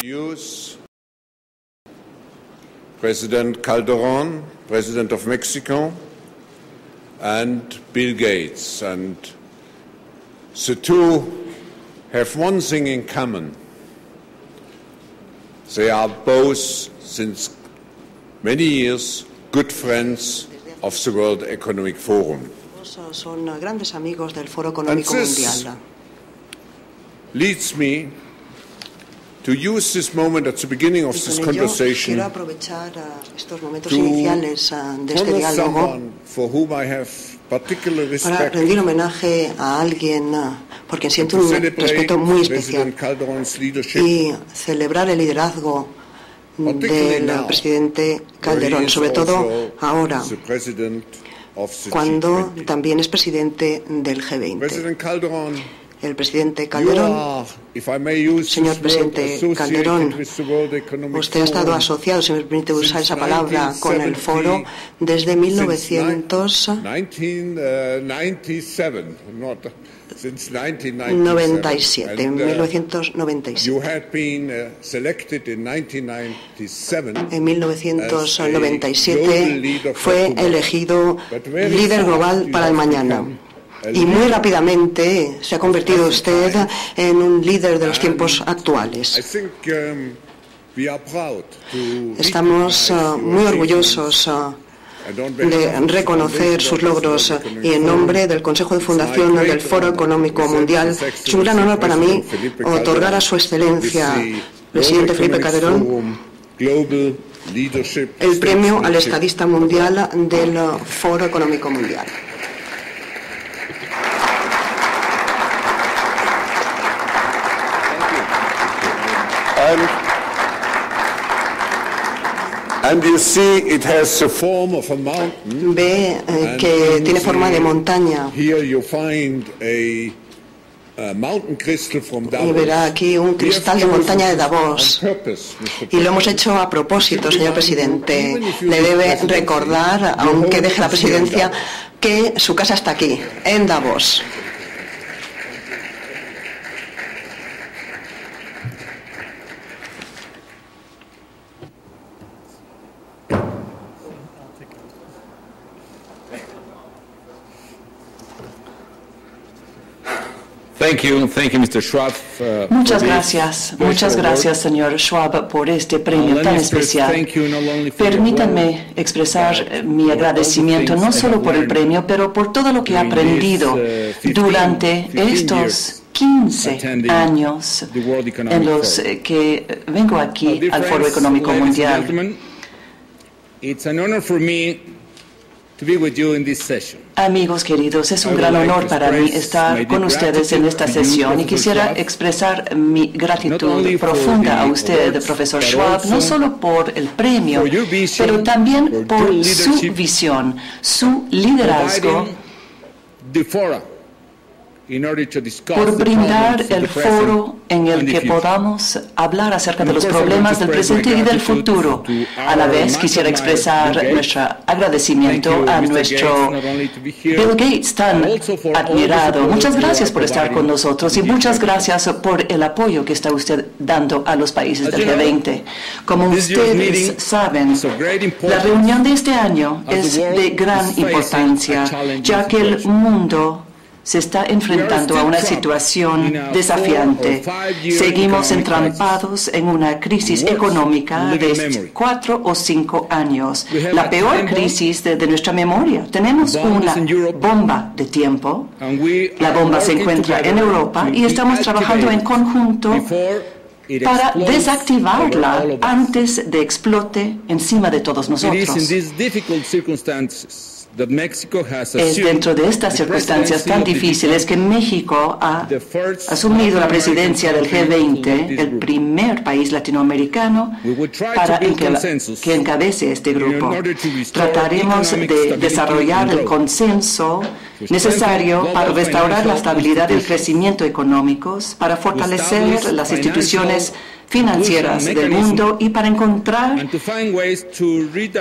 use President Calderón, President of Mexico, and Bill Gates. And the two have one thing in common. They are both, since many years, good friends of the World Economic Forum. Son grandes amigos del Foro Económico Mundial. Leads me to use this moment at the beginning of this conversation quiero aprovechar estos momentos iniciales de este diálogo for whom I have particular respect, para rendir homenaje a alguien por quien siento un respeto muy especial y celebrar el liderazgo del presidente Calderón, sobre todo ahora, cuando también es presidente del G20. El presidente Calderón, señor presidente Calderón, usted ha estado asociado, si me permite usar esa palabra, con el foro desde 1997. En 1997 fue elegido líder global para el mañana. Y muy rápidamente se ha convertido usted en un líder de los tiempos actuales. Estamos muy orgullosos de reconocer sus logros y en nombre del Consejo de Fundación del Foro Económico Mundial es un gran honor para mí otorgar a su excelencia, presidente Felipe Calderón, el premio al estadista mundial del Foro Económico Mundial. And you see it has the form of a mountain. Ve que tiene forma de montaña. Here you find a mountain crystal from Davos. Y verá aquí un cristal de montaña de Davos. Y lo hemos hecho a propósito, señor presidente. Le debe recordar, aunque deje la presidencia, que su casa está aquí, en Davos. Mr. Schwab, muchas gracias, señor Schwab, por este premio tan especial. Permítanme expresar mi agradecimiento no solo por el premio, pero por todo lo que he aprendido durante estos 15 años en los que vengo aquí al Foro Económico Mundial. It's an honor for me to be with you in this session. Amigos queridos, es un gran honor para mí estar con ustedes en esta sesión y quisiera expresar mi gratitud profunda a usted, profesor Schwab, no solo por el premio, pero también por su visión, su liderazgo, por brindar el foro en el que podamos hablar acerca de los problemas del presente y del futuro. A la vez quisiera expresar nuestro agradecimiento a nuestro Bill Gates, tan admirado. Muchas gracias por estar con nosotros y muchas gracias por el apoyo que está usted dando a los países del G20. Como ustedes saben, la reunión de este año es de gran importancia, ya que el mundo se está enfrentando a una situación desafiante. Seguimos entrampados en una crisis económica de 4 o 5 años, la peor crisis de nuestra memoria. Tenemos una bomba de tiempo. La bomba se encuentra en Europa y estamos trabajando en conjunto para desactivarla antes de explote encima de todos nosotros. Es dentro de estas circunstancias tan difíciles que México ha asumido la presidencia del G20, el primer país latinoamericano para que encabece este grupo. Trataremos de desarrollar el consenso necesario para restaurar la estabilidad y el crecimiento económicos, para fortalecer las instituciones financieras del mundo y para encontrar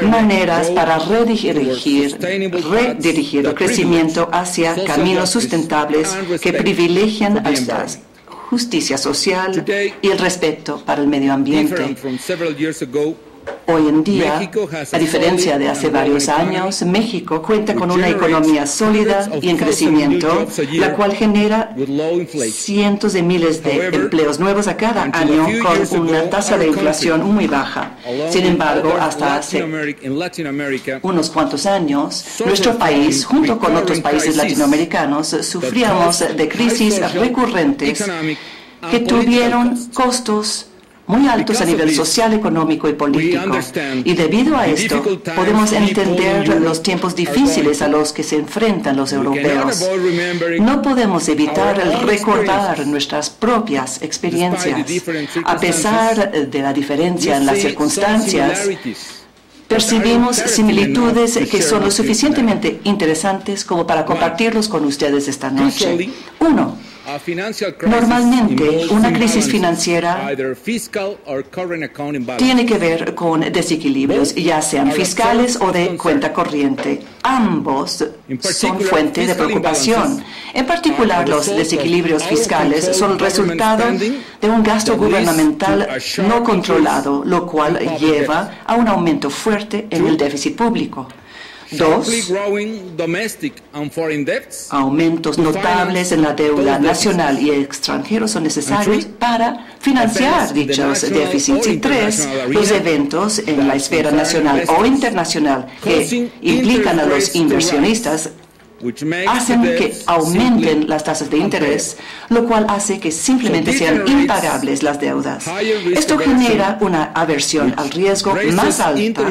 maneras para redirigir el crecimiento hacia caminos sustentables que privilegian a las justicia social y el respeto para el medio ambiente. Hoy en día, a diferencia de hace varios años, México cuenta con una economía sólida y en crecimiento, la cual genera cientos de miles de empleos nuevos a cada año con una tasa de inflación muy baja. Sin embargo, hasta hace unos cuantos años, nuestro país, junto con otros países latinoamericanos, sufríamos de crisis recurrentes que tuvieron costos muy altos a nivel social, económico y político. Y debido a esto, podemos entender los tiempos difíciles a los que se enfrentan los europeos. No podemos evitar recordar nuestras propias experiencias. A pesar de la diferencia en las circunstancias, percibimos similitudes que son lo suficientemente interesantes como para compartirlos con ustedes esta noche. Uno, normalmente, una crisis financiera tiene que ver con desequilibrios, ya sean fiscales o de cuenta corriente. Ambos son fuente de preocupación. En particular, los desequilibrios fiscales son el resultado de un gasto gubernamental no controlado, lo cual lleva a un aumento fuerte en el déficit público. Dos, aumentos notables en la deuda nacional y extranjera son necesarios para financiar dichos déficits. Y tres, los eventos en la esfera nacional o internacional que implican a los inversionistas hacen que aumenten las tasas de interés, lo cual hace que simplemente sean impagables las deudas. Esto genera una aversión al riesgo más alta,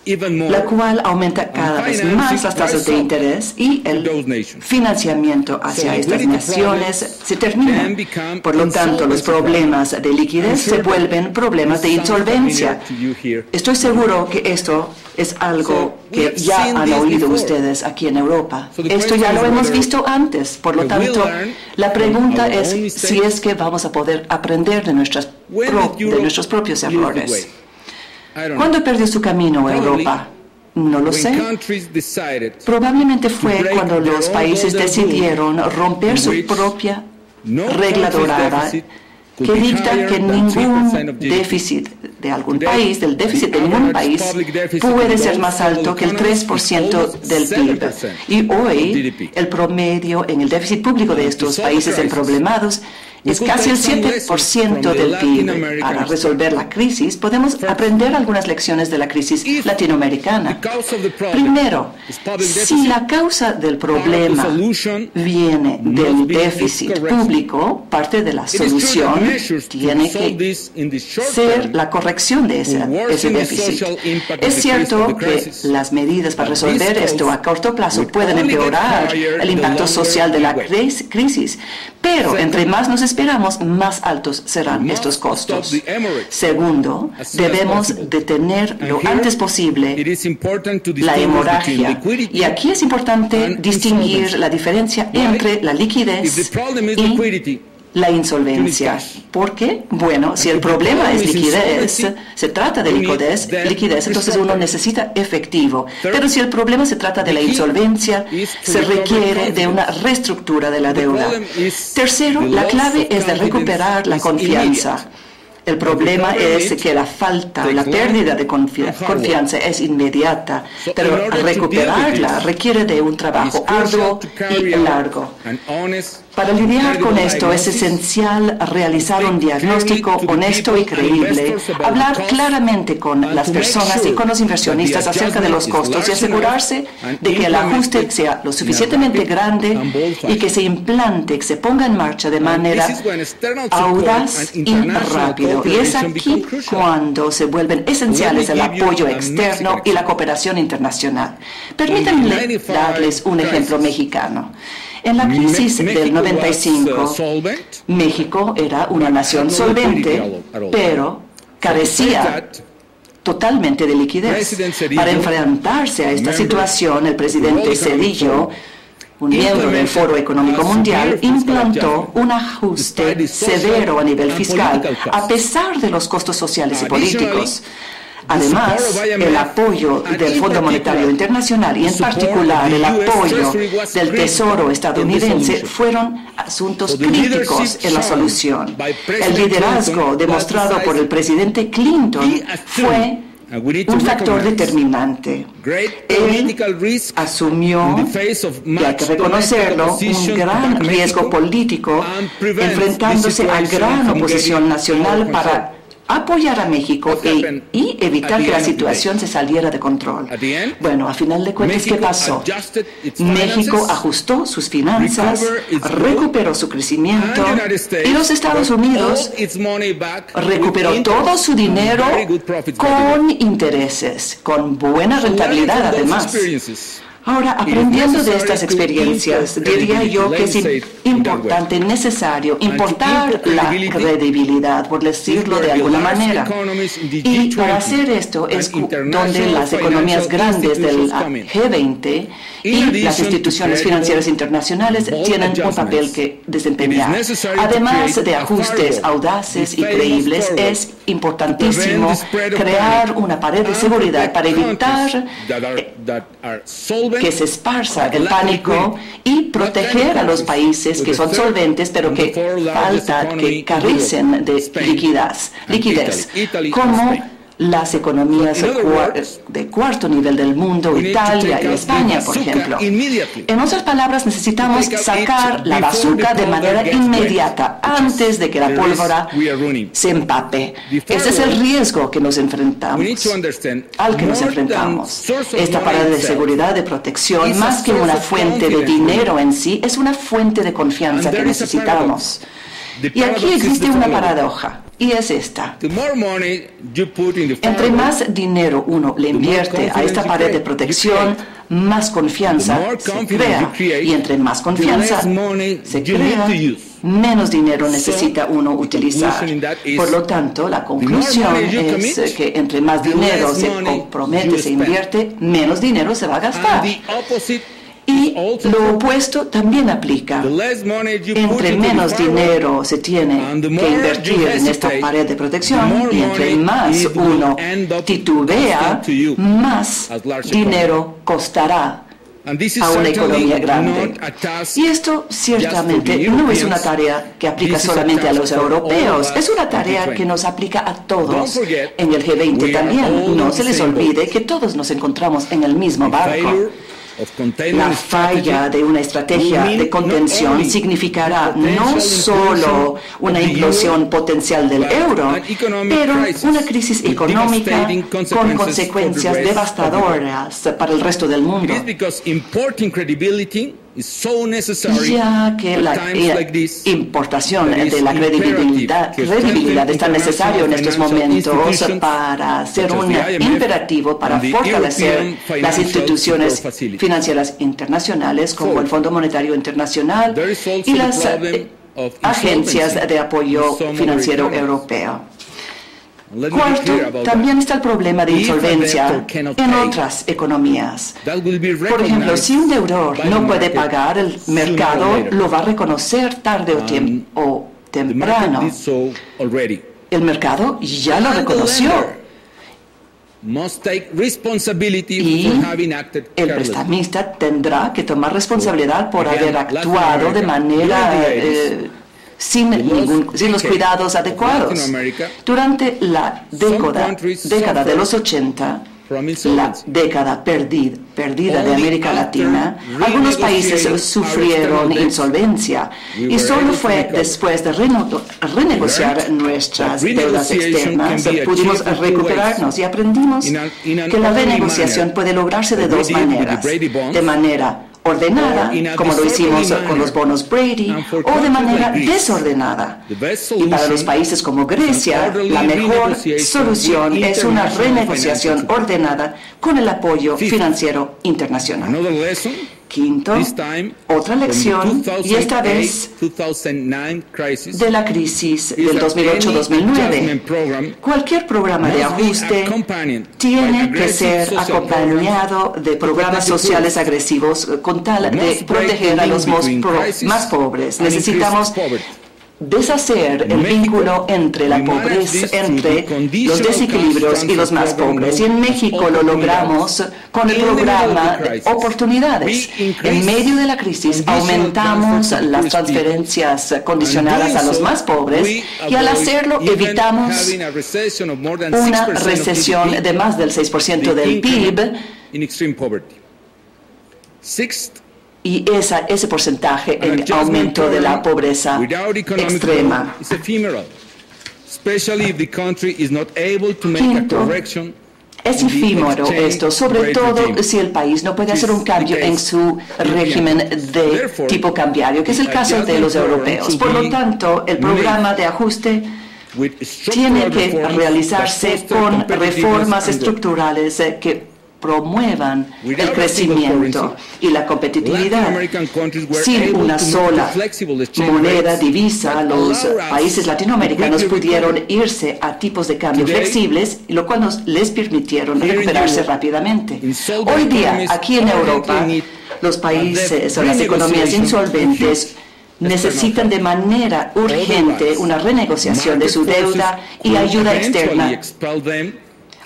la cual aumenta cada vez más las tasas de interés y el financiamiento hacia estas naciones se termina. Por lo tanto, los problemas de liquidez se vuelven problemas de insolvencia. Estoy seguro que esto es algo que ya han oído ustedes aquí en Europa. Esto ya lo hemos visto antes. Por lo tanto, la pregunta es si es que vamos a poder aprender de nuestros propios errores. ¿Cuándo perdió su camino Europa? No lo sé. Probablemente fue cuando los países decidieron romper su propia regla dorada que dicta que ningún déficit de algún país, del déficit de ningún país, puede ser más alto que el 3% del PIB. Y hoy, el promedio en el déficit público de estos países emproblemados es casi el 7% del PIB. Para resolver la crisis, podemos aprender algunas lecciones de la crisis latinoamericana. Primero, si la causa del problema viene del déficit público, parte de la solución tiene que ser la corrección de ese déficit. Es cierto que las medidas para resolver esto a corto plazo pueden empeorar el impacto social de la crisis, pero entre más nos esperamos, más altos serán estos costos. Segundo, debemos detener lo antes posible la hemorragia. Y aquí es importante distinguir la diferencia entre la liquidez y la insolvencia. ¿Por qué? Bueno, si el problema es liquidez, se trata de liquidez, entonces uno necesita efectivo. Pero si el problema se trata de la insolvencia, se requiere de una reestructura de la deuda. Tercero, la clave es de recuperar la confianza. El problema es que la pérdida de confianza es inmediata, pero recuperarla requiere de un trabajo arduo y largo. Para lidiar con esto es esencial realizar un diagnóstico honesto y creíble, hablar claramente con las personas y con los inversionistas acerca de los costos y asegurarse de que el ajuste sea lo suficientemente grande y que se implante, que se ponga en marcha de manera audaz y rápida. Y es aquí cuando se vuelven esenciales el apoyo externo y la cooperación internacional. Permítanme darles un ejemplo mexicano. En la crisis del 95, México era una nación solvente, pero carecía totalmente de liquidez. Para enfrentarse a esta situación, el presidente Zedillo, un miembro del Foro Económico Mundial, implantó un ajuste severo a nivel fiscal, a pesar de los costos sociales y políticos. Además, el apoyo del Fondo Monetario Internacional y en particular el apoyo del Tesoro estadounidense fueron asuntos críticos en la solución. El liderazgo demostrado por el presidente Clinton fue un factor determinante. Él asumió, y hay que reconocerlo, un gran riesgo político enfrentándose a gran oposición nacional para apoyar a México y evitar que la situación se saliera de control. Bueno, a final de cuentas, ¿qué pasó? México ajustó sus finanzas, recuperó su crecimiento y los Estados Unidos recuperó todo su dinero con intereses, con buena rentabilidad además. Ahora, aprendiendo de estas experiencias, diría yo que es importante, necesario, importar la credibilidad, por decirlo de alguna manera. Y para hacer esto es donde las economías grandes del G20 y las instituciones financieras internacionales tienen un papel que desempeñar. Además de ajustes audaces y creíbles, es importantísimo crear una pared de seguridad para evitar que se esparza el pánico y proteger a los países que son solventes pero que carecen de liquidez, como las economías de cuarto nivel del mundo, Italia y España, por ejemplo. En otras palabras, necesitamos sacar la bazuca de manera inmediata, antes de que la pólvora se empape. Ese es el riesgo que nos enfrentamos, al que nos enfrentamos. Esta pared de seguridad, de protección, más que una fuente de dinero en sí, es una fuente de confianza que necesitamos. Y aquí existe una paradoja, y es esta. Entre más dinero uno le invierte a esta pared de protección, más confianza se crea. Y entre más confianza se crea, menos dinero necesita uno utilizar. Por lo tanto, la conclusión es que entre más dinero se compromete, se invierte, menos dinero se va a gastar. Y lo opuesto también aplica. Entre menos dinero se tiene que invertir en esta pared de protección y entre más uno titubea, más dinero costará a una economía grande. Y esto ciertamente no es una tarea que aplica solamente a los europeos, es una tarea que nos aplica a todos. En el G20 también, no se les olvide que todos nos encontramos en el mismo barco. La falla de una estrategia de contención significará no solo una implosión potencial del euro, pero una crisis económica con consecuencias devastadoras para el resto del mundo. Ya que la importación de la credibilidad es tan necesario en estos momentos para ser un imperativo para fortalecer las instituciones financieras internacionales como el Fondo Monetario Internacional y las agencias de apoyo financiero europeo. Cuarto, también está el problema de insolvencia en otras economías. Por ejemplo, si un deudor no puede pagar, el mercado lo va a reconocer tarde o temprano. El mercado ya lo reconoció. Y el prestamista tendrá que tomar responsabilidad por haber actuado de manera sin los cuidados adecuados. Durante la década de los 80, la década perdida de América Latina, algunos países sufrieron insolvencia y solo fue después de renegociar nuestras deudas externas pudimos recuperarnos y aprendimos que la renegociación puede lograrse de dos maneras: de manera ordenada, como lo hicimos con los bonos Brady, o de manera desordenada. Y para los países como Grecia, la mejor solución es una renegociación ordenada con el apoyo financiero internacional. Quinto, otra lección, y esta vez de la crisis del 2008-2009. Cualquier programa de ajuste tiene que ser acompañado de programas sociales agresivos con tal de proteger a los más pobres. Necesitamos deshacer el vínculo entre la pobreza, entre los desequilibrios y los más pobres. Y en México lo logramos con el programa de oportunidades. En medio de la crisis aumentamos las transferencias condicionadas a los más pobres y al hacerlo evitamos una recesión de más del 6% del PIB. Y ese porcentaje en aumento de la pobreza extrema. Quinto, es efímero esto, sobre todo si el país no puede hacer un cambio en su régimen de tipo cambiario, que es el caso de los europeos. Por lo tanto, el programa de ajuste tiene que realizarse con reformas estructurales que promuevan el crecimiento y la competitividad. Sin una sola moneda, divisa, los países latinoamericanos pudieron irse a tipos de cambio flexibles, lo cual les permitieron recuperarse rápidamente. Hoy día, aquí en Europa, los países o las economías insolventes necesitan de manera urgente una renegociación de su deuda y ayuda externa.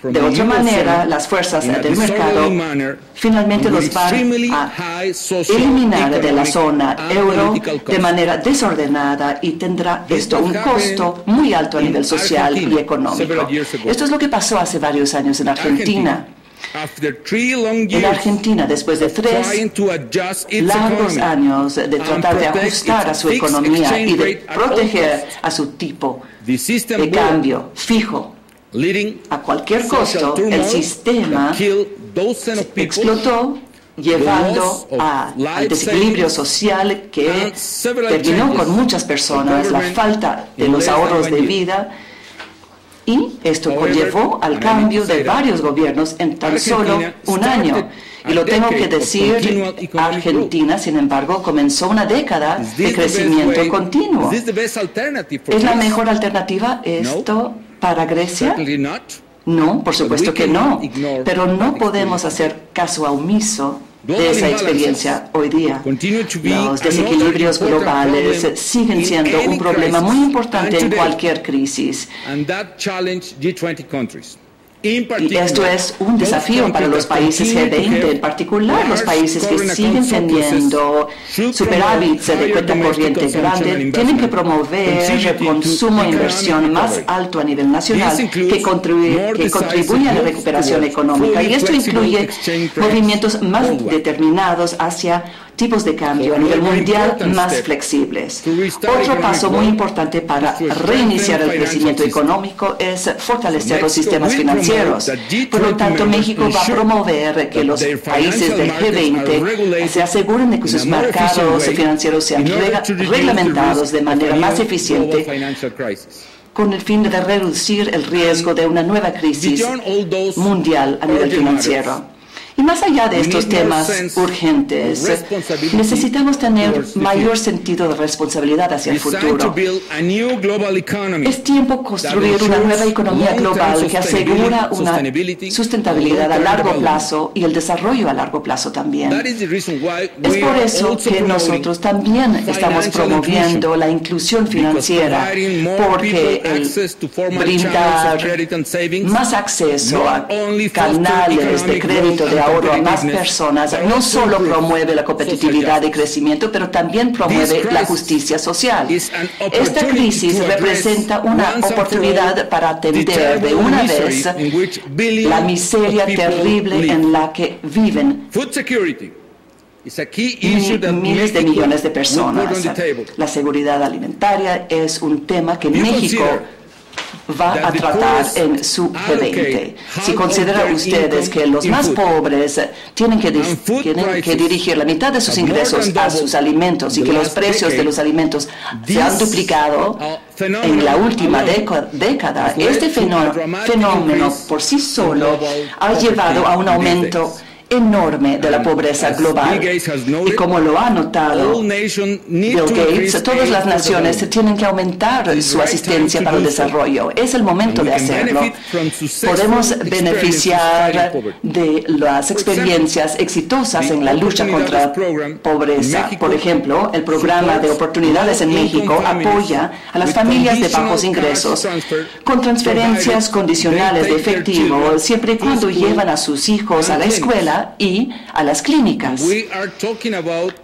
De otra manera, las fuerzas del mercado finalmente los van a eliminar de la zona euro de manera desordenada y tendrá esto un costo muy alto a nivel social y económico. Esto es lo que pasó hace varios años en Argentina. En Argentina, después de 3 largos años de tratar de ajustar a su economía y de proteger a su tipo de cambio fijo, a cualquier costo, el sistema explotó, llevando al desequilibrio social que terminó con muchas personas, la falta de los ahorros de vida, y esto conllevó al cambio de varios gobiernos en tan solo un año. Y lo tengo que decir, Argentina, sin embargo, comenzó una década de crecimiento continuo. ¿Es la mejor alternativa esto para Grecia? No, por supuesto que no, pero no podemos hacer caso omiso de esa experiencia hoy día. Los desequilibrios globales siguen siendo un problema muy importante en cualquier crisis. Y esto es un desafío para los países G20, en particular los países que siguen teniendo superávits de cuenta corriente grande, tienen que promover consumo e inversión más alto a nivel nacional que contribuya a la recuperación económica. Y esto incluye movimientos más determinados hacia tipos de cambio a nivel mundial más flexibles. Otro paso muy importante para reiniciar el crecimiento económico es fortalecer los sistemas financieros. Por lo tanto, México va a promover que los países del G20 se aseguren de que sus mercados financieros sean reglamentados de manera más eficiente, con el fin de reducir el riesgo de una nueva crisis mundial a nivel financiero. Y más allá de estos temas urgentes, necesitamos tener mayor sentido de responsabilidad hacia el futuro. Es tiempo de construir una nueva economía global que asegura una sustentabilidad a largo plazo y el desarrollo a largo plazo también. Es por eso que nosotros también estamos promoviendo la inclusión financiera, porque el brindar más acceso a canales de crédito de ahorro a más personas no solo promueve la competitividad y crecimiento, pero también promueve la justicia social. Esta crisis representa una oportunidad para atender de una vez la miseria terrible en la que viven miles de millones de personas. La seguridad alimentaria es un tema que México va a tratar en su G20. Si consideran ustedes que los más pobres tienen que dirigir la mitad de sus ingresos a sus alimentos y que los precios de los alimentos se han duplicado en la última década, este fenómeno por sí solo ha llevado a un aumento enorme de la pobreza global. Y como lo ha notado Bill Gates, todas las naciones tienen que aumentar su asistencia para el desarrollo. Es el momento de hacerlo. Podemos beneficiar de las experiencias exitosas en la lucha contra la pobreza. Por ejemplo, el programa de oportunidades en México apoya a las familias de bajos ingresos con transferencias condicionales de efectivo siempre y cuando llevan a sus hijos a la escuela y a las clínicas.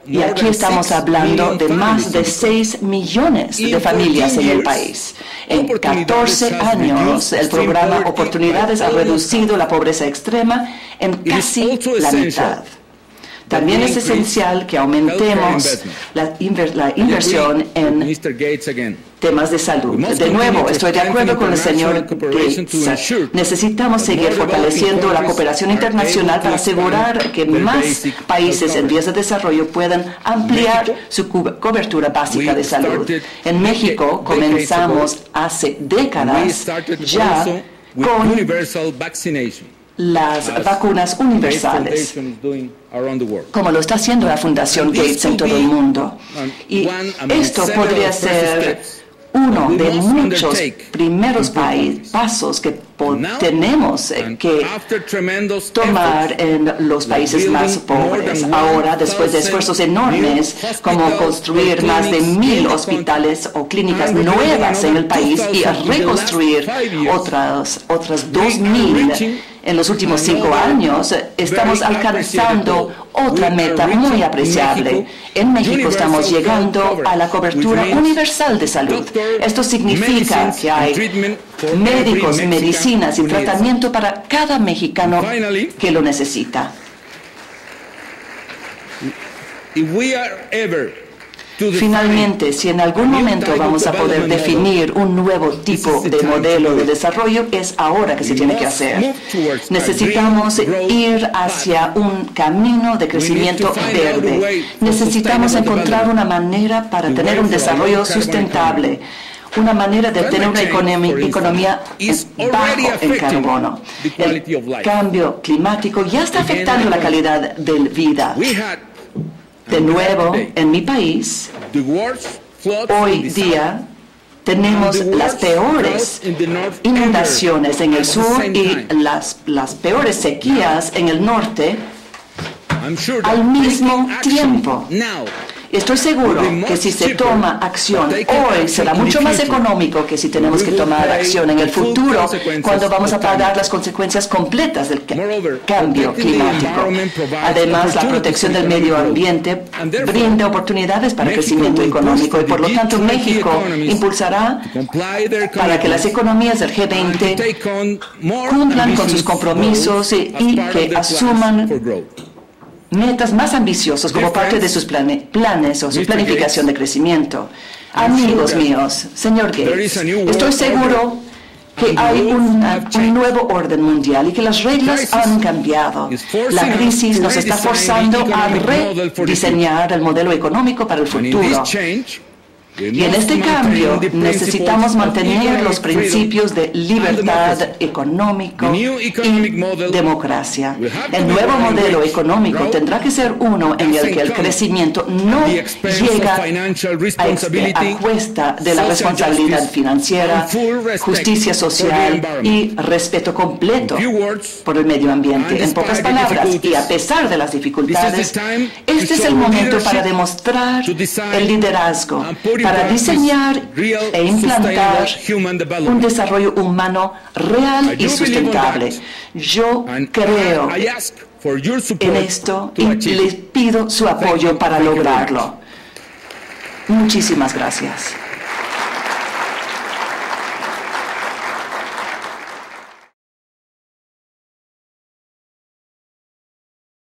Y aquí estamos hablando de más de 6 millones de familias en el país. En 14 años, el programa Oportunidades ha reducido la pobreza extrema en casi la mitad. También es esencial que aumentemos la inversión en temas de salud. De nuevo, estoy de acuerdo con el señor Gates. Necesitamos seguir fortaleciendo la cooperación internacional para asegurar que más países en vías de desarrollo puedan ampliar su cobertura básica de salud. En México comenzamos hace décadas ya con las vacunas universales, como lo está haciendo la Fundación Gates en todo el mundo. Y esto podría ser uno de muchos primeros pasos que tenemos que tomar en los países más pobres. Ahora, después de esfuerzos enormes, como construir más de 1,000 hospitales o clínicas nuevas en el país y reconstruir otras 2,000 en los últimos 5 años, estamos alcanzando otra meta muy apreciable. En México estamos llegando a la cobertura universal de salud. Esto significa que hay médicos, medicinas y tratamiento para cada mexicano que lo necesita. Finalmente, si en algún momento vamos a poder definir un nuevo tipo de modelo de desarrollo, es ahora que se tiene que hacer. Necesitamos ir hacia un camino de crecimiento verde. Necesitamos encontrar una manera para tener un desarrollo sustentable, una manera de tener una economía bajo en carbono. El cambio climático ya está afectando la calidad de vida. De nuevo, en mi país, hoy día tenemos las peores inundaciones en el sur y las peores sequías en el norte al mismo tiempo. Estoy seguro que si se toma acción hoy será mucho más económico que si tenemos que tomar acción en el futuro, cuando vamos a pagar las consecuencias completas del cambio climático. Además, la protección del medio ambiente brinda oportunidades para crecimiento económico y, por lo tanto, México impulsará para que las economías del G20 cumplan con sus compromisos y que asuman metas más ambiciosas como parte de sus planes o su planificación de crecimiento. Amigos míos, señor Gates, estoy seguro que hay un nuevo orden mundial y que las reglas han cambiado. La crisis nos está forzando a rediseñar el modelo económico para el futuro. Y en este cambio necesitamos mantener los principios de libertad económica y democracia. El nuevo modelo económico tendrá que ser uno en el que el crecimiento no llega a cuesta de la responsabilidad financiera, justicia social y respeto completo por el medio ambiente. En pocas palabras, y a pesar de las dificultades, este es el momento para demostrar el liderazgo, para diseñar e implantar un desarrollo humano real y sustentable. Yo creo en esto y les pido su apoyo para lograrlo. Muchísimas gracias.